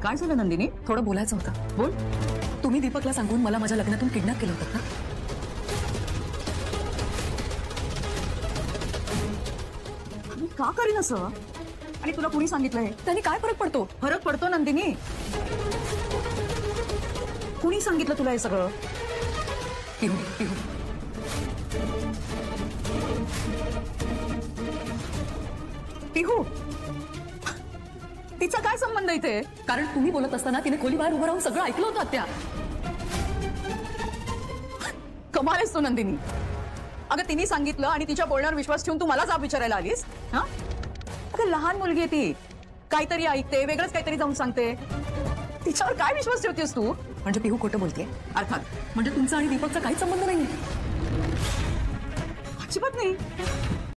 काय झालं नंदिनी? थोडं बोलायचं होतं. बोल. तुम्ही दीपकला सांगून मला माझ्या लग्नातून किडनॅप केलं होतं ना? मी का करीन असं? आणि तुला कुणी सांगितलंय? त्यांनी काय फरक पडतो? फरक पडतो नंदिनी. कुणी सांगितलं तुला हे सगळं? पिहू पिहू पिहू, तिचा काय संबंध इथे? कारण तुम्ही बोलत असताना तिने खोली बाहेर उभं राहून सगळं ऐकलं होतं आत्या. कमाल आहेस तू नंदिनी. अगं तिने सांगितलं आणि तिच्या बोलण्यावर विश्वास ठेवून तू मला जाब विचारायला आलीस? हा, अगं लहान मुलगी आहे ती, काहीतरी ऐकते, वेगळंच काहीतरी जाऊन सांगते. तिच्यावर काय विश्वास ठेवतेस तू? म्हणजे पिहू खोटं बोलते? अर्थात. म्हणजे तुमचा आणि दीपकचा काहीच संबंध नाही? अजिबात नाही.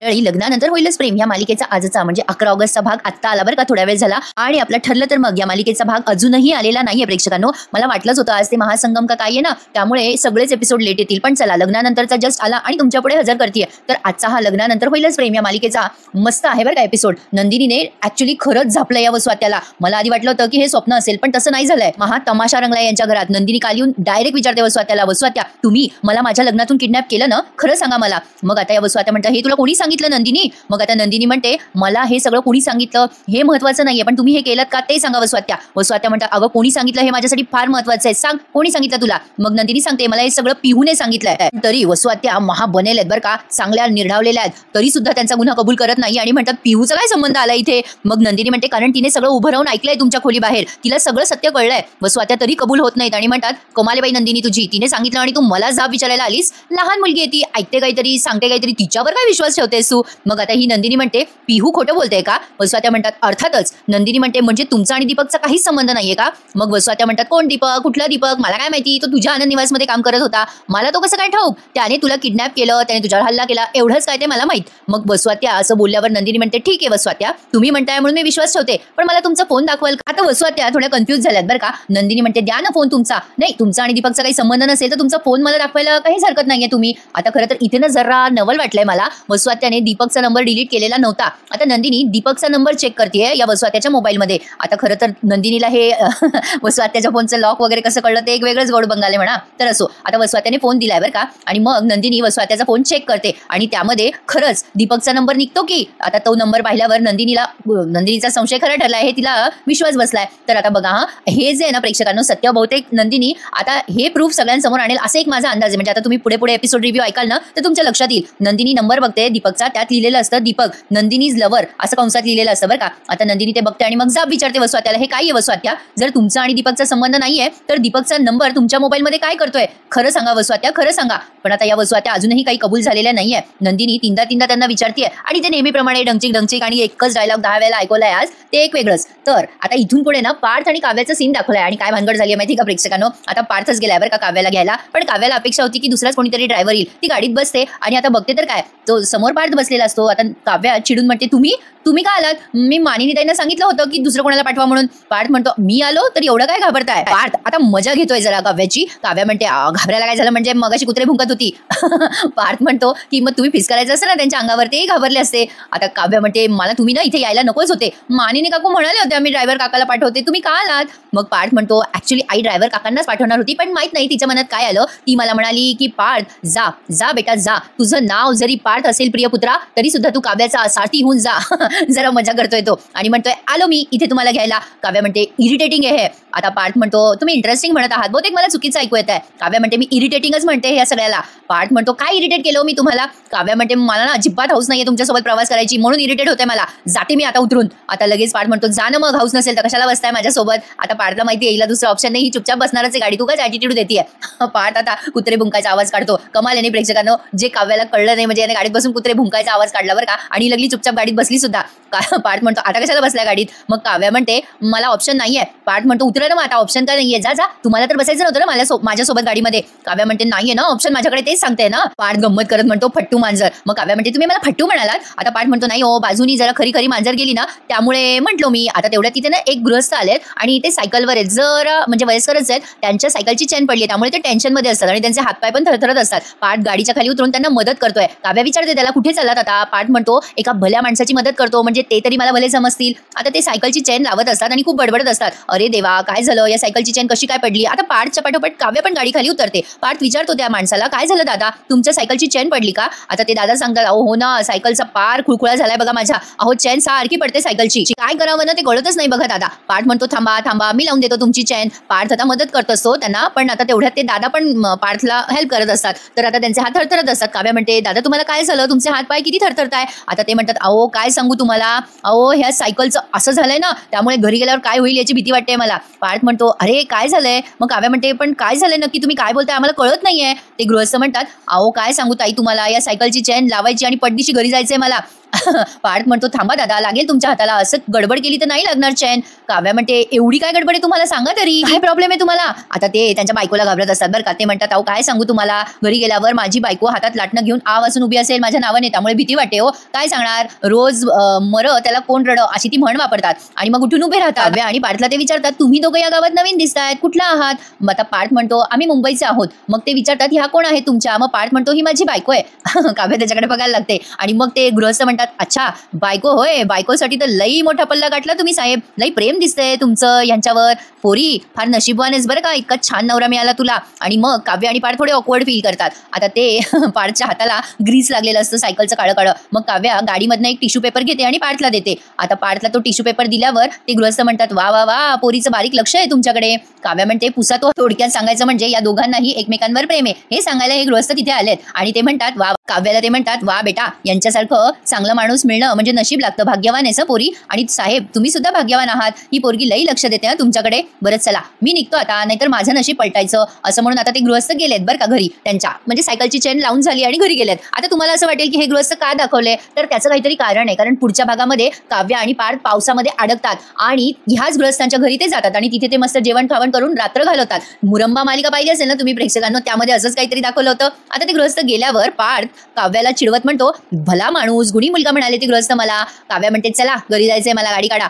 लग्नानंतर होईलच प्रेम या मालिकेचा आजचा म्हणजे 11 ऑगस्टचा भाग आत्ता आला बरं का, थोड्या वेळ झाला. आणि आपलं ठरलं तर मग या मालिकेचा भाग अजूनही आलेला नाहीये प्रेक्षकांनो. मला वाटलंच होतं आज ते महासंगम का काय आहे ना, त्यामुळे सगळेच एपिसोड लेट येतील. पण चला, लग्नानंतरचा जस्ट आला आणि तुमच्या पुढे हजर करतेय. तर आजचा हा लग्नानंतर होईलच प्रेम या मालिकेचा मस्त आहे बरं का एपिसोड. नंदिनीने ऍक्च्युली खरंच झापलं या वसवात्याला. मला आधी वाटलं होतं की हे स्वप्न असेल, पण तसं नाही झालंय. महा तमाशा रंगलाय यांच्या घरात. नंदिनी काल येऊन डायरेक्ट विचारते वसवात्याला, वसवात्या तुम्ही मला माझ्या लग्नातून किडनॅप केलं ना, खरं सांगा मला. मग आता या वसवात्या म्हणतात, हे तुला कोणी सांगितलं नंदिनी? मग आता नंदिनी म्हणते, मला हे सगळं कोणी सांगितलं हे महत्वाचं नाहीये, पण तुम्ही हे केलं का ते सांगा वसवात्या. वसवात्या म्हणतात, अगं कोणी सांगितलं हे माझ्यासाठी फार महत्वाचं आहे, सांग कोणी सांगितलं तुला. मग नंदिनी सांगते, मला हे सगळं पिहूने सांगितलंय. तरी वसवात्या महा बनेल आहेत बरं का, चांगल्या निर्ढावलेल्या आहेत, तरी सुद्धा त्यांचा गुन्हा कबूल करत नाही आणि म्हणतात पिहूचा काय संबंध आला इथे. मग नंदिनी म्हणते, कारण तिने सगळं उभं राहून ऐकलंय तुमच्या खोली बाहेर, तिला सगळं सत्य कळलंय. वसवात्या तरी कबूल होत नाहीत आणि म्हणतात, कमालेबाई नंदिनी तुझी, तिने सांगितलं आणि तू मला जाब विचारायला आलीस. लहान मुलगी आहे ती, ऐकते काहीतरी, सांगते काहीतरी, तिच्यावर काय विश्वास ठेवतेस तू. मग आता ही नंदिनी म्हणते, पिहू खोटं बोलते का? वसवात्या म्हणतात, अर्थातच. नंदिनी म्हणते, म्हणजे तुमचा आणि दीपकचा काहीच संबंध नाहीये का? मग वसवात्या म्हणतात, कोण दीपक, कुठला दीपक, मला काय माहिती, तो तुझ्या आनंद निवासमध्ये काम करत होता, मला तो कसं काय ठाऊक. त्याने तुला किडनॅप केलं, त्याने तुझ्यावर हल्ला केला, एवढंच काय ते मला माहित. मग वसवात्या असं बोलल्यावर नंदिनी म्हणते, ठीक आहे वसवात्या, तुम्ही म्हणताय म्हणून मी विश्वास ठेवते, पण मला तुमचा फोन दाखवाल. आता वसवात्या थोड्या कन्फ्युज झाल्यात बरं का. नंदिनी म्हणते, द्या ना फोन तुमचा. नाही, तुमचा आणि दीपकचा काही संबंध नसेल तर तुमचा फोन मला दाखवायला काहीच हरकत नाहीये तुम्ही. आता खरं तर इथे ना जरा नवल वाटलंय मला. वसवात्याने दीपकचा नंबर डिलीट केलेला नव्हता. आता नंदिनी दीपकचा नंबर चेक करतेय या वसवात्याच्या मोबाईलमध्ये. आता खरं तर नंदिनीला हे वसवात्याच्या फोनचं लॉक वगैरे कसं कळलं ते एक वेगळंच गोड बंगाले म्हणा. तर असो, आता वसवात्याने फोन दिलाय बरं का. आणि मग नंदिनी वसवात्याचा फोन चेक करते आणि त्यामध्ये खरंच दीपकचा नंबर निघतो की. आता तो नंबर पाहिल्यावर नंदिनीचा संशय खरा ठरलाय, हे तिला विश्वास बसलाय. तर आता बघा हा, हे जे आहे ना प्रेक्षकांनो, सत्य बहुतेक नंदिनी आता हे प्रूफ सगळ्यांसमोर आणेल असं एक माझा अंदाज आहे. म्हणजे आता तुम्ही पुढे एपिसोड रिव्ह्यू ऐकाल ना तर तुमच्या लक्षात येईल. नंदिनी नंबर बघते दीपकचा, त्यात लिहिलेलं असतं दीपक नंदिनीज लवर असं कंसात लिहिलेलं असतं बरं का. आता नंदिनी ते बघते आणि मग जाब विचारते वसवात्याला, हे काय आहे वसवात्या, जर तुमचा आणि दीपकचा संबंध नाहीये तर दीपकचा नंबर तुमच्या मोबाईलमध्ये काय करतोय, खरं सांगा वसवात्या, खरं सांगा. पण आता या वसवात्या अजूनही काही कबूल झालेल्या नाहीये. नंदिनी तीनदा त्यांना विचारते आणि ते नेहमीप्रमाणे डंचिक आणि एकच डायलॉग 10 वेळेला ऐकवलाय आज, ते एक वेगळंच. तर आता इथून पुढे ना पार्थ आणि काव्याचा सीन दाखवलाय आणि काय भानगड झाली माहिती का प्रेक्षकांनो. आता पार्थच गेलाय बरं का काव्याला घ्यायला, पण काव्याला अपेक्षा होती की दुसराच कोणीतरी ड्रायव्हर येईल. ती गाडीत बसते आणि आता बघते तर काय, तो समोर पार्थ बसलेला असतो. आता काव्या चिडून म्हणते, तुम्ही का आलात? मी मानिनी ताईंना सांगितलं होतं की दुसरं कोणाला पाठवा म्हणून. पार्थ म्हणतो, मी आलो तर एवढं काय घाबरताय? पार्थ आता मजा घेतोय जरा काव्याची. काव्या म्हणते, घाबरायला काय झालं, म्हणजे मगाशी कुत्रे भुंकत होती. पार्थ म्हणतो की मग तुम्ही फिसकारायचं असं ना त्यांच्या अंगावर, ते घाबरले असते. आता काव्या म्हणते, मला तुम्ही ना इथे यायला नकोच होते, मानिनी काकू म्हणाले होते आम्ही ड्रायव्हर काकाला पाठवते, तुम्ही का आलात? मग पार्थ म्हणतो, ऍक्च्युली आई ड्रायव्हर काकांनाच पाठवणार होती, पण माहित नाही तिच्या मनात काय आलं. ती मला म्हणाली की पार्थ जा बेटा जा, तुझं नाव जरी पार्थ असेल प्रियपुत्रा तरी सुद्धा तू काव्याचा सारथी होऊन जा. जरा मजा करतोय तो आणि म्हणतोय, आलो मी इथे तुम्हाला घ्यायला. काव्या म्हणते, इरिटेटिंग आहे. आता पार्थ म्हणतो, तुम्ही इंटरेस्टिंग म्हणत आहात, बहुतेक मला चुकीचं ऐकू येत आहे. काव्या म्हणते, मी इरिटेटिंगच म्हणते या सगळ्याला. पार्थ म्हणतो, काय इरिटेट केलं मी तुम्हाला? काव्या म्हणते, मला ना अजिबात हाऊस नाहीये तुमच्यासोबत प्रवास करायची, म्हणून इरिटेट होते मला, जाते मी आता उतरून. आता लगेच पार्थ म्हणतो, जा ना मग, हाऊस नसेल तर कशाला बसताय माझ्यासोबत. आता पार्थला माहिती आहे हिला दुसरा ऑप्शन नाही, ही चुपचाप बसणारच आहे गाडी, तू काय ऍटिट्यूड देतीये. पार्थ आता कुत्रे भुंकायचा आवाज काढतो. कमाल आहे प्रेक्षकांनो, जे काव्याला कळलं नाही म्हणजे याने गाडीत बसून कुत्रे भुंकायचा आवाज काढला बरं का. आणि लगली चुपचाप गाडीत बसली सुद्धा. पार्थ म्हणतो, आता कशाला बसल्या गाडीत? मग काव्या म्हणते, मला ऑप्शन नाहीये. पार्थ म्हणतो, उतरा ना मग आता, ऑप्शन काय नाहीये, जा तुम्हाला तर बसायचं नव्हतं ना माझ्यासोबत गाडीमध्ये. काव्या म्हणते, नाहीये ना ऑप्शन माझ्याकडे, तेच सांगते ना. पार्थ गंमत करत म्हणतो, फट्टू मांजर. मग काव्या म्हणते, तुम्ही मला फट्टू म्हणालात? आता पार्थ म्हणतो, नाही हो, बाजूनी जरा खरी मांजर गेली ना त्यामुळे म्हटलो मी. आता तेवढ्या तिथे ना एक गृहस्थ आलेत आणि ते सायकलवर आहेत, जरा म्हणजे वयस्करच आहेत, त्यांच्या सायकलची चेन पडली, त्यामुळे ते टेन्शनमध्ये असतात आणि त्यांचे हातपाय पण थरथरत असतात. पार्थ गाडीच्या खाली उतरून त्यांना मदत करतोय. काव्या विचारते त्याला, कुठे चाललात आता? पार्थ म्हणतो, एका भल्या माणसाची मदत करतो विचारतो म्हणजे ते तरी मला भले समजतील. आता ते सायकलची चेन लावत असतात आणि खूप बडबडत असतात. अरे देवा काय झालं, या सायकलची चेन कशी काय पडली. आता पार्थच्या पाठोपाठ काव्य पण गाडी खाली उतरते. पार्थ विचारतो त्या माणसाला, काय झालं दादा, तुमच्या सायकलची चेन पडली का. आता ते दादा सांगतात, अहो हो ना, सायकलचा पार खुळखुळा झालाय बघा माझ्या. अहो चेन सारखी पडते सायकलची, काय करावं ना ते कळतच नाही बघा दादा. पार्थ म्हणतो थांबा थांबा मी लावून देतो तुमची चेन. पार्थ आता मदत करत असतो त्यांना, पण आता तेवढ्यात ते दादा पण पार्थला हेल्प करत असतात. तर आता त्यांचे हात थरथरत असतात. काव्य म्हणते, दादा तुम्हाला काय झालं, तुमचे हात पाय किती थरथरताय. आता ते म्हणतात, अहो काय सांगू तुम्हाला, अहो ह्या सायकलचं असं झालंय ना, त्यामुळे घरी गेल्यावर काय होईल याची भीती वाटते मला. पार्थ म्हणतो, अरे काय झालंय. मग काव्य म्हणते, पण काय झालंय नक्की, तुम्ही काय बोलताय आम्हाला कळत नाहीये. ते गृहस्थ म्हणतात, अहो काय सांगू ताई तुम्हाला, या सायकलची चेन लावायची आणि पडदिशी घरी जायचंय मला. पार्थ म्हणतो, थांबा दादा लागेल तुमच्या हाताला, असं गडबड केली तर नाही लागणार चेन. काव्या म्हणते, एवढी काय गडबड आहे तुम्हाला, सांगा तरी काय प्रॉब्लेम आहे तुम्हाला. आता ते त्यांच्या बायकोला घाबरत असतात बरं का. ते म्हणतात, अहो काय सांगू तुम्हाला, घरी गेल्यावर माझी बायको हातात लाटणं घेऊन वाजून उभी असेल माझ्या नावाने, त्यामुळे भीती वाटते हो. काय सांगणार, रोज मर त्याला कोण रड अशी ती म्हण वापरतात आणि मग उठून उभे राहतात. काव्या आणि पार्थला ते विचारतात, तुम्ही दोघं या गावात नवीन दिसतायत, कुठला आहात. मग आता पार्थ म्हणतो, आम्ही मुंबईचे आहोत. मग ते विचारतात, ह्या कोण आहे तुमच्या. मग पार्थ म्हणतो, ही माझी बायको आहे. काव्या त्याच्याकडे बघायला लागते आणि मग ते गृहस्थ म्हणतात, अच्छा बायको होय, बायकोसाठी तर लई मोठा पल्ला गाठला तुम्ही साहेब, लई प्रेम दिसतंय तुमचं यांच्यावर. पोरी फार नशीबवानेच बरं का, इतका छान नवरा मिळाला तुला. आणि मग काव्य आणि पार्थ थोडे ऑकवर्ड फील करतात. आता ते पार्थच्या हाताला ग्रीस लागलेलं असतं सायकलचं काळं काळं. मग काव्या गाडीमधनं एक टिश्यू पेपर घेते आणि पार्थला देते. आता पार्थला तो टिश्यू पेपर दिल्यावर ते गृहस्थ म्हणतात, वा वा वा, पोरीचं बारीक लक्ष आहे तुमच्याकडे. काव्या म्हणते, पुसा तो. थोडक्यात सांगायचं म्हणजे या दोघांनाही एकमेकांवर प्रेम आहे हे सांगायला हे गृहस्थ तिथे आलेत. आणि ते म्हणतात, वा. काव्याला ते म्हणतात, वा बेटा, यांच्यासारखं चांगलं माणूस मिळणं म्हणजे नशीब लागतं, भाग्यवान आहे पोरी. आणि साहेब तुम्ही सुद्धा भाग्यवान आहात, ही पोरगी लई लक्ष देते ना तुमच्याकडे. बरं चला मी निघतो आता, नाहीतर माझं नशीब पलटायचं. असं म्हणून आता ते गृहस्थ गेलेत बरं का घरी त्यांच्या, म्हणजे सायकलची चेन लावून झाली आणि घरी गेलेत. आता तुम्हाला असं वाटेल की हे गृहस्थ का दाखवले, तर त्याचं काहीतरी कारण आहे. कारण पुढच्या भागामध्ये काव्य आणि पार्थ पावसामध्ये अडकतात आणि ह्याच गृहस्थांच्या घरी ते जातात आणि तिथे ते मस्त जेवण खावण करून रात्र घालवतात. मुरंबा मालिका पाहिली असेल ना तुम्ही प्रेक्षकांनो, त्यामध्ये असंच काहीतरी दाखवलं होतं. आता ते गृहस्थ गेल्यावर पार्थ काव्याला चिडवत म्हणतो, भला माणूस गुणी मुलगा म्हणाले ते गृहस्थ मला. काव्या म्हणते, चला घरी जायचंय मला, गाडी काढा.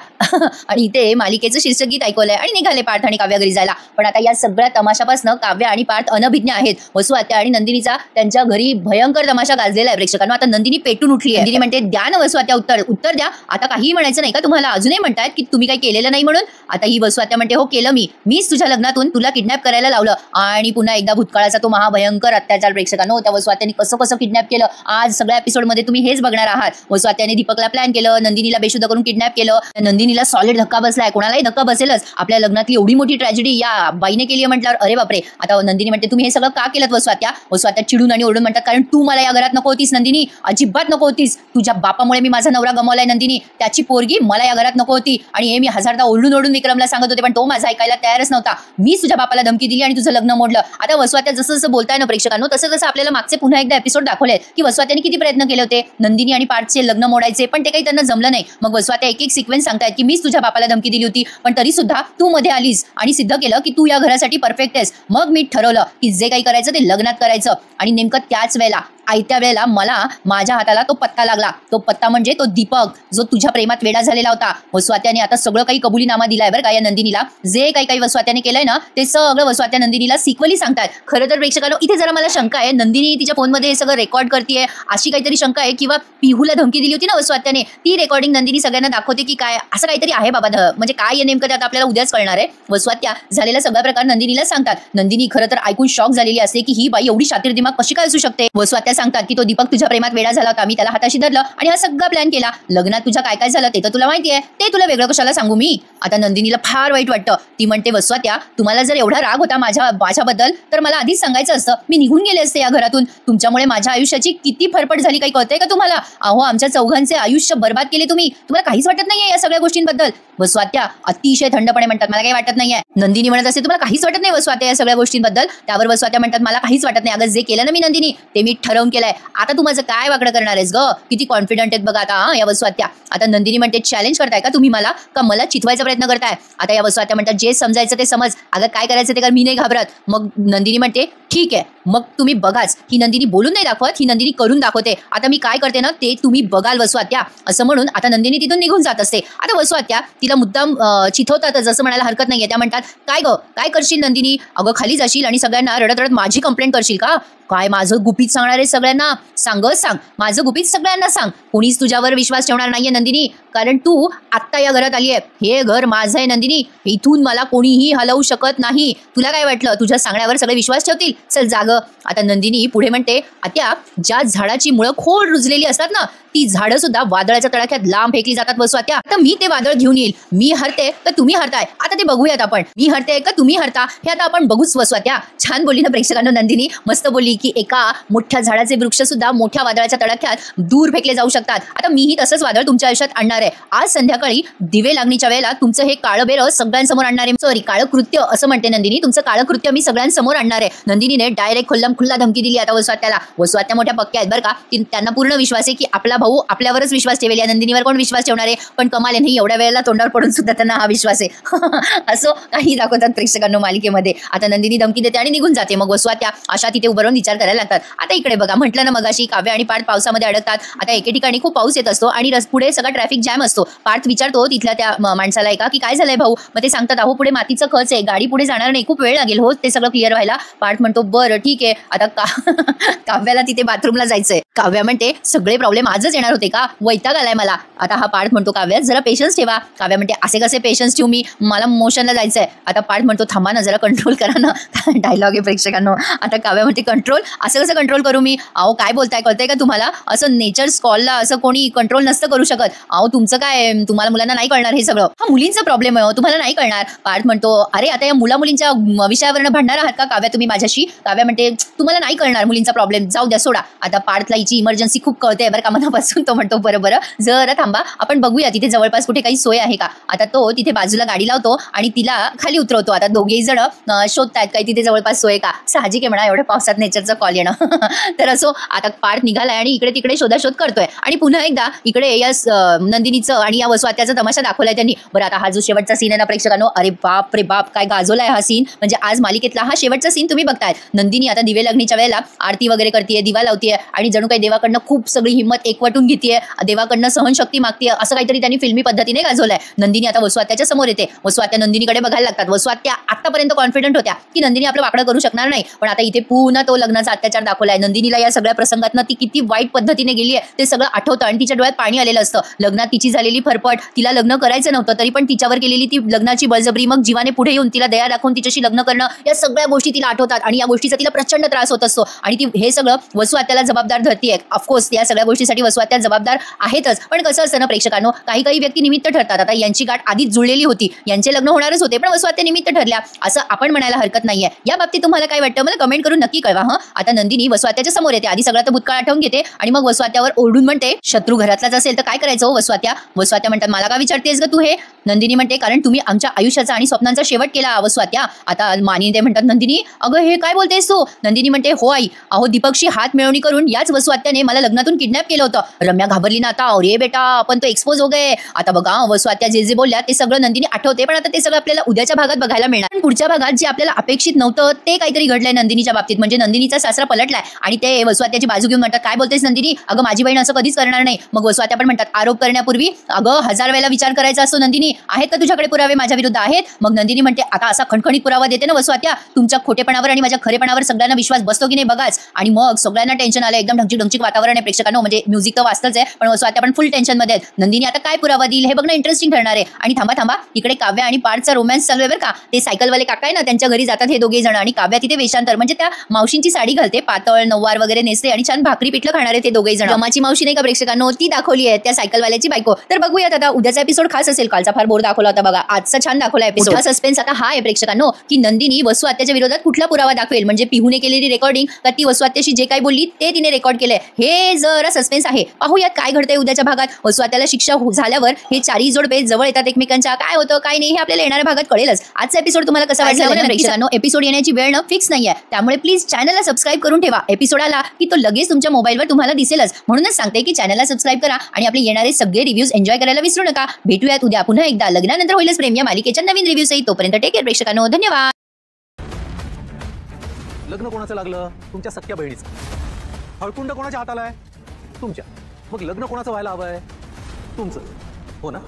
आणि इथे मालिकेचं शीर्षक गीत ऐकवलंय आणि निघाले पार्थ आणि काव्या घरी जायला. पण आता या सगळ्या तमाशापासून काव्य आणि पार्थ अनभिज्ञ आहेत. वसू आत्या आणि नंदिनीचा त्यांच्या घरी भयंकर तमाशा गाजलेला आहे प्रेक्षकांनो. आता नंदिनी पेटून उठली आहे. नंदिनी म्हणते, द्या ना वसू आत्या उत्तर द्या. आता काहीही म्हणायचं नाही का तुम्हाला, अजूनही म्हणतायत की तुम्ही काही केलेलं नाही म्हणून. आता ही वसू आत्या म्हणते, हो केलं मीच तुझ्या लग्नातून तुला किडनॅप करायला लावलं. आणि पुन्हा एकदा भूतकाळाचा तो महाभयंकर अत्याचार प्रेक्षकांनो, त्या वसू आत्याने कसं कसं किडनॅप केलं आज सगळ्या एपिसोडमध्ये तुम्ही हेच बघणार आहात. वसू आत्याने दीपकला प्लॅन केलं, नंदिनीला बेशुद्ध करून किडनॅप केलं. नंदिनीला सॉलिड धक्का बसलाय, कोणालाही धक्का बसेलच. आपल्या लग्नातली एवढी मोठी ट्रॅजेडी या बाईने केली म्हटल्यावर अरे बापरे. आता नंदिनी म्हणते, तुम्ही हे सगळं का केलं वसू आत्या. वसू आत्या चिडून आणि ओरडून म्हणतात, कारण तू मला या घरात नको होतीस नंदिनी, अजिबात नको होतीस. तुझ्या बापामुळे मी माझा नवरा गमावलाय नंदिनी, त्याची पोरगी मला या घरात नको होती. आणि हे मी हजारदा ओरडून विक्रमला सांगत होते, पण तो माझा ऐकायला तयारच नव्हता. मी तुझ्या बापाला धमकी दिली आणि तुझं लग्न मोडलं. आता वसू आत्या जसं जसं बोलताय ना प्रेक्षकांनो, तसं तसं आपल्याला मागचे पुन्हा एकदा एपिसोड दाखवले की वसू आत्याने किती प्रयत्न केले होते नंदिनी आणि पार्थचे लग्न मोडायचे, पण ते काही त्यांना जमलं नाही. मग वसू आत्या एक एक सिक्वेन्स सांगतायत की मीच तुझ्या बापाला धमकी दिली होती, पण तरी सुद्धा तू मध्ये आलीस आणि सिद्ध केलं की तू या घरासाठी परफेक्ट आहेस. मग मी ठरवलं की जे काही करायचं ते लग्नात करायचं. आणि नेमकं त्याच वेळेला आयत्या वेळेला मला माझ्या हाताला तो पत्ता लागला. तो पत्ता म्हणजे तो दीपक, जो तुझ्या प्रेमात वेडा झालेला होता. वसू आत्याने आता सगळं काही कबुलीनामा दिलाय बरं का या नंदिनीला. जे काही वसू आत्याने केलंय ना ते सगळं वसू आत्या नंदिनीला सिक्वली सांगतात. खरं तर प्रेक्षकांनो इथे जरा मला शंका आहे, नंदिनी तिच्या फोनमध्ये हे सगळं रेकॉर्ड करतेय अशी काहीतरी शंका आहे, किंवा पिहूला धमकी दिली होती ना वसू आत्याने, ती रेकॉर्डिंग नंदिनी सगळ्यांना दाखवते की काय, असं काहीतरी आहे बाबा. म्हणजे काय आहे नेमकं त्यात आपल्याला उद्याच कळणार आहे. वसू आत्या झालेला सगळा प्रकार नंदिनीला सांगतात. नंदिनी खरं तर ऐकून शॉक झालेली असते की ही बाई एवढी शातीर दिमाग कशी काय असू शकते. वसू आत्या सांगतात की तो दीपक तुझ्या प्रेमात वेडा झाला होता, मी त्याला हाताशी धरलं आणि हा सगळा प्लॅन केला. लग्नात तुझ्या काय काय झालं ते तर तुला माहिती आहे, ते तुला वेगळं कशाला सांगू मी. आता नंदिनीला फार वाईट वाटतं. ती म्हणते, वसू आत्या तुम्हाला जर एवढा राग होता माझ्याबद्दल तर मला आधीच सांगायचं असतं, मी निघून गेले असते या घरातून. तुमच्यामुळे माझ्या आयुष्याची किती फरफट झाली काही कळतंय का तुम्हाला. अहो आमच्या चौघांचे आयुष्य बर्बाद केले तुम्ही, तुम्हाला काहीच वाटत नाहीये या सगळ्या गोष्टींबद्दल. वसू आत्या अतिशय थंडपणे म्हणतात, मला काही वाटत नाहीये. नंदिनी म्हणत असते, तुम्हाला काहीच वाटत नाही वसू आत्या या सगळ्या गोष्टींबद्दल. त्यावर वसू आत्या म्हणतात, मला काहीच वाटत नाही. अगं जे केलं ना मी नंदिनी ते मी ठरवून केलंय. आता तू माझं काय वाकडं करणार आहेस ग. किती कॉन्फिडंट आहेत बघा आता या वसू आत्या. आता नंदिनी म्हणते, चॅलेंज करताय का तुम्ही मला, का मला चितवायचा प्रयत्न करताय. आता या वसू आत्या म्हणतात, जे समजायचं ते समज, अगं काय करायचं ते कर, मी नाही घाबरत. मग नंदिनी म्हणते, ठीक आहे मग तुम्ही बघाच. ही नंदिनी बोलून नाही दाखवत, ही नंदिनी करून दाखवते. आता मी काय करते ना ते तुम्ही बघाल वसू आत्या. असं म्हणून आता नंदिनी तिथून निघून जात असते. आता वसू आत्या तिला मुद्दाम चिथवतात, जसं म्हणायला हरकत नाहीये. त्या म्हणतात, काय ग काय करशील नंदिनी, अगं खाली जाशील आणि सगळ्यांना रडत रडत माझी कंप्लेंट करशील का. काय माझं गुपित सांगणार आहे सगळ्यांना? सांगच सांग, माझं गुपित सगळ्यांना सांग. कोणीच तुझ्यावर विश्वास ठेवणार नाहीये नंदिनी, कारण तू आत्ता या घरात आली आहे. हे घर माझं आहे नंदिनी, इथून मला कोणीही हलवू शकत नाही. तुला काय वाटलं तुझ्या सांगण्यावर सगळे विश्वास ठेवतील? चल जाग. आता नंदिनी पुढे म्हणते, आत्या, ज्या झाडाची मुळं खोल रुजलेली असतात ना, ती झाडं सुद्धा वादळाच्या तडाख्यात लांब फेकली जातात वसू आत्या. आता मी ते वादळ घेऊन येईल. मी हरते का तुम्ही हरताय आता ते बघूयात आपण. मी हरते का तुम्ही हरता हे आता आपण बघूच वसू आत्या. छान बोलली ना प्रेक्षकांनो नंदिनी, मस्त बोलली की एका मोठ्या झाडाचे वृक्ष सुद्धा मोठ्या वादळाच्या तडाख्यात दूर फेकले जाऊ शकतात. आता मीही तसंच वादळ तुमच्या आयुष्यात आणणार आहे. आज संध्याकाळी दिवे लागणीच्या वेळेला तुमचं हे काळं बेरं सगळ्यांसमोर आणणार आहे. सॉरी, काळं कृत्य असं म्हणते नंदिनी. तुमचं काळं कृत्य मी सगळ्यांसमोर आणणार आहे. नंदिनीने डायरेक्ट खुल्ला धमकी दिली आता वसू आत्याला. वसू आत्या मोठ्या पक्क्या आहेत बरं का. त्यांना पूर्ण विश्वास आहे की आपला भाऊ आपल्यावरच विश्वास ठेवेल, या नंदिनीवर कोण विश्वास ठेवणार आहे. पण कमाल नाही, एवढ्या वेळेला तोंडावर पडून सुद्धा त्यांना हा विश्वास आहे. असं काही दाखवतात प्रेक्षकांनो मालिकेमध्ये. आता नंदिनी धमकी देते आणि निघून जाते. मग वसू आत्या अशा तिथे उभं राहून विचार करायला लागतात. आता इकडे बघा, म्हटलं ना मगाशी काव्य आणि पार्थ पावसामध्ये अडकतात. आता एके ठिकाणी खूप पाऊस येत असतो आणि पुढे सगळा ट्रॅफिक जॅम असतो. पार्थ विचारतो तिथल्या त्या माणसाला एका की काय झालंय भाऊ. मग ते सांगतात, अहो पुढे मातीचं खच आहे, गाडी पुढे जाणार नाही, खूप वेळ लागेल हो ते सगळं क्लिअर व्हायला. पार्थ म्हणतो बरं ठीक आहे. आता काव्याला तिथे बाथरूमला जायचंय. काव्या म्हणते सगळे प्रॉब्लेम आजच येणार होते का, वैताग आलाय मला. आता हा पार्थ म्हणतो काव्या जरा पेशन्स ठेवा. काव्या म्हणते असे कसे पेशन्स ठेवू मी, मला मोशनला जायचंय. आता पार्थ म्हणतो थांबा ना, जरा कंट्रोल करा ना. डायलॉग आहे प्रेक्षकांनो. आता काव्या म्हणते कंट्रोल, असं कसं कंट्रोल करू मी. अहो काय बोलताय, कळतंय का तुम्हाला? असं नेचर कॉलला असं कोणी कंट्रोल नसतं करू शकत. अहो तुमचं काय, तुम्हाला मुलांना नाही कळणार हे सगळं, हा मुलींचा प्रॉब्लेम आहे, तुम्हाला नाही कळणार. पार्थ म्हणतो अरे आता या मुलींच्या विषयावर भांडणार आहात का काव्या तुम्ही माझ्याशी. काव्या म्हणते तुम्हाला नाही कळणार मुलींचा प्रॉब्लेम, जाऊ द्या सोडा. आता पार्थला हिची इमर्जन्सी खूप कळते बरं का मनापासून. तो म्हणतो बरं जरा थांबा, आपण बघूया तिथे जवळपास कुठे काही सोय आहे का. आता तो तिथे बाजूला गाडी लावतो आणि तिला खाली उतरवतो. आता दोघेही जण शोधतायत काही तिथे जवळपास सोय का. साहजिक आहे म्हणा, एवढ्या पावसात नेचरचं कॉल येणं. तर असो, आता पार्थ निघालाय आणि इकडे तिकडे शोधाशोध करतोय. आणि पुन्हा एकदा इकडे या नंदिनीचं आणि या वसू आत्याचा तमाशा दाखवलाय त्यांनी. बरं आता हा जो शेवटचा सीन आहे ना प्रेक्षकांनो, अरे बाप रे बाप काय गाजवलाय हा सीन. म्हणजे आज मालिकेतला हा शेवटचा सीन तुम्ही बघताय. नंदिनी आता दिवे लागणीच्या वेळेला आरती वगैरे करतेय, दिवा लावतीये आणि जणू काही देवाकडनं खूप सगळी हिंमत एकवटून घेतेय, देवाकडनं सहनशक्ती मागतीये, असं काहीतरी त्यांनी फिल्मी पद्धतीने गाजवलंय. नंदिनी आता वसू आत्याच्या समोर येते. वसू आत्या नंदिनीकडे बघायला लागतात. वसू आत्या आतापर्यंत कॉन्फिडंट होत्या की नंदिनी आपलं वाकडं करू शकणार नाही, पण आता इथे पुन्हा तो लग्नाचा अत्याचार दाखवलाय. नंदिनीला या सगळ्या प्रसंगातनं ती किती वाईट पद्धतीने गेली आहे ते सगळं आठवतं आणि तिच्या डोळ्यात पाणी आलेलं असतं. लग्नात तिची झालेली फरफट, तिला लग्न करायचं नव्हतं तरी पण तिच्यावर केलेली ती लग्नाची बळजबरी, मग जीवाने पुढे येऊन तिला दया दाखवून तिच्याशी लग्न करणं, या सगळ्या गोष्टी तिला आठवतात आणि या गोष्टीचा तिला प्रचंड त्रास होत असतो आणि ती हे सगळं वसू आत्याला जबाबदार धरतीये. ऑफकोर्स या सगळ्या गोष्टीसाठी वसू आत्या जबाबदार आहेतच, पण कसं असतं ना प्रेक्षकांनो, काही व्यक्ती निमित्त ठरतात. आता यांची गाठ आधीच जुळलेली होती, यांचे लग्न होणारच होते, पण वसू आत्या निमित्त ठरल्या असं आपण म्हणायला हरकत नाहीये. या बाबतीत तुम्हाला काय वाटतं मला कमेंट करून नक्की कळवा. आता नंदिनी वसू आत्याच्या समोर येते. आधी सगळं तर भूतकाळ आठवून घेते आणि मग वसू आत्यावर ओरडून म्हणते शत्रू घरातलाच असेल तर काय करायचं हो वसू आत्या. वसू आत्या म्हणतात मला का विचारतेस ग तू हे. नंदिनी म्हणते कारण तुम्ही आमच्या आयुष्याचा आणि स्वप्नांचा शेवट केला वसू आत्या. आता मानिनी ते म्हणतात नंदिनी अगं हे काय बोलतेस तू. नंदिनी म्हणते हो आई, अहो दीपकशी हात मिळवणी करून याच वसू आत्याने मला लग्नातून किडनॅप केलं होतं. रम्या घाबरली ना आता, अरे बेटा आपण तो एक्सपोज हो गए. आता बघा वसू आत्या जे बोलल्या ते सगळं नंदिनी आठवते, पण आता ते सगळं आपल्याला उद्याच्या भागात बघायला मिळणार. पण पुढच्या भागात जे आपल्याला अपेक्षित नव्हतं ते काहीतरी घडलंय नंदिनीच्या बाबतीत. म्हणजे नंदिनीचा सासरा पलटलाय आणि ते वसू आत्याची बाजू घेऊन म्हणतात काय बोलतेस नंदिनी, अगं माझी बहीण असं कधीच करणार नाही. मग वसू आत्या पण म्हणतात आरोप करण्यापूर्वी अगं 1000 वेळेला विचार करायचा असतो नंदिनी, आहेत का तुझ्याकडे पुरावे माझ्या विरुद्ध आहेत. मग नंदिनी म्हणते आता असा खणखणीत पुरावा देते ना वसू आत्या, तुमच्या खोटेपणावर आणि माझ्या खरेपणावर सगळ्यांना विश्वास बसतो की नाही बघाच. आणि मग सगळ्यांना टेन्शन आलं, एकदम ढंगचिक वातावरण आहे प्रेक्षकांनो. म्हणजे म्युझिक तर वाचतच आहे पण वसू आत्या पण फुल टेन्शन मध्ये आहेत. नंदिनी आता काय पुरावा देईल हे बघणं इंटरेस्टिंग ठरणार आहे. आणि थांबा इकडे काव्या आणि पार्थचा रोमॅन्स चालू आहे बरं का. ते सायकलवाले काका आहे ना त्यांच्या घरी जातात हे दोघे जण आणि काव्या तिथे वेषांतर म्हणजे त्या मावशींची साडी घालते, पातळ नऊवार वगैरे नेसते आणि छान भाकरी पिठलं खाणारे ते दोघे जण. रमाची मावशी नाही का प्रेक्षकांनो, ती दाखवली आहे त्या सायकलवाल्याची बायको. तर बघूयात आता उद्याचा एपिसोड खास असेल. कालचा फार बोर दाखवला होता बघा, आजचा छान दाखवला एपिसोड. सस्पेन्स आता हा आहे प्रेक्षकांनो की नंदिनी वसू आत्याच्या विरोधात कुठला पुरावा दाखवेल. म्हणजे पिहूने केलेली रेकॉर्डिंग का ती वसू आत्याशी जे काही बोलली ते तिने रेकॉर्ड केलंय, हे जरा सस्पेन्स आहे. पाहूयात काय घडतंय उद्याच्या भागात. वसू आत्याला शिक्षा झाल्यावर हे चारही जोडपे जवळ येतात एकमेकांच्या, काय होतं काय नाही हे आपल्याला येणाऱ्या भागात कळेलच. आजचा एपिसोड तुम्हाला कसा वाटला प्रेक्षकांनो. एपिसोड येण्याची वेळ फिक्स नाहीये, त्यामुळे प्लीज चॅनलला सबस्क्राईब करून ठेवा. एपिसोड आला की तो लगेच तुमच्या मोबाईलवर तुम्हाला दिसेलच. म्हणूनच सांगते की चॅनलला सबस्क्राईब करा आणि आपले येणारे सगळे रिव्ह्यूज एन्जॉय करायला विसरू नका. भेटूयात उद्या पुन्हा एकदा लग्नानंतर होईलच प्रेम या मालिकेच्या नवीन रिव्ह्यू सहित. तोपर्यंत टेक केअर प्रेक्षकांनो, धन्यवाद. लग्न कोणाचं लागलं? तुमच्या सख्या बहिणीचं. हळकुंड कोणाच्या हाताला आहे? तुमच्या. मग लग्न कोणाचं व्हायला हवंय? तुमचं. हो ना.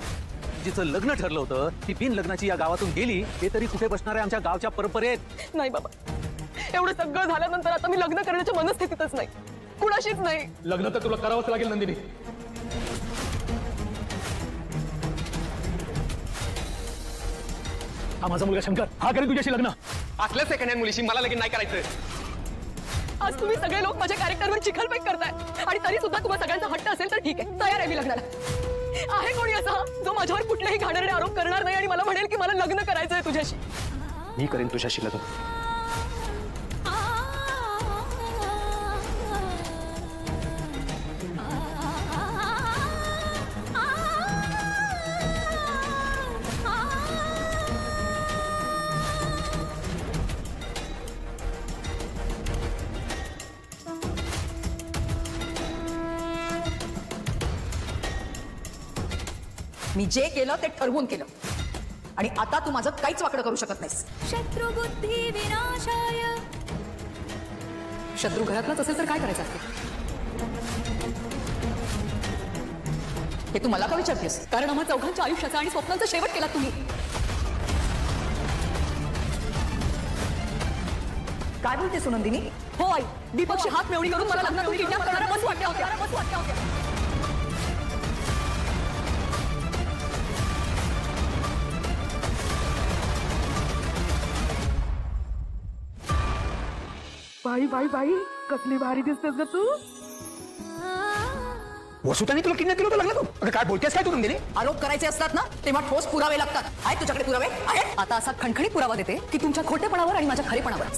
जिचं लग्न ठरलं होतं ती बिन लग्नाची या गावातून गेली, ते तरी कुठे बसणार आहे आमच्या गावच्या परंपरेत. नाही बाबा, एवढं सगळं झाल्यानंतर आता मी लग्न करण्याच्या मनस्थितीतच नाही, कुणाशीच नाही. लग्न तर तुला करावंच लागेल नंदिनी. हा माझा मुलगा शंकर, हा करेल तुझ्याशी लग्न. असल्या सेकंड हँड मुलीशी मला लगीन नाही करायचं. आज तुम्ही सगळे लोक माझ्या कॅरेक्टरवर चिखलपेक करताय आणि तरी सुद्धा तुम्हाला सगळ्यांचा हट्ट असेल तर ठीक आहे, तयार आहे मी लग्नाला. आहे कोणी असा जो माझ्यावर कुठलेही घाणेरडे आरोप करणार नाही आणि मला म्हणेल की मला लग्न करायचंय तुझ्याशी? मी करेन तुझ्याशी लग्न. मी जे केलं ते ठरवून केलं आणि आता तू माझं काहीच वाकडं करू शकत नाहीस. शत्रुबुद्धी विनाशाय. शत्रू घरातलाच असेल तर काय करायचं असते? हे तू मला का विचारतेस? कारण आम्हा चौघांच्या आयुष्याचा आणि स्वप्नांचा शेवट केला तुम्ही. काय बोलते सुनंदिनी? हो आई, दीपकशी हात मिळवणी करून मला लग्नातून किडनॅप करणाऱ्या बस वाटल्या होत्या. बाई बाई बाई, कसली भारी दिसतेस ग तू. वसुताने तुला किडनॅप केलं होतं लग्न तू? अगं काय बोलतेस काय तू नंदिनी? आरोप करायचे असतात ना तेव्हा ठोस पुरावे लागतात. आहेत तुझ्याकडे पुरावे? आहेत. आता असा खणखणीत पुरावा देते की तुमच्या खोटेपणावर आणि माझ्या खरेपणावर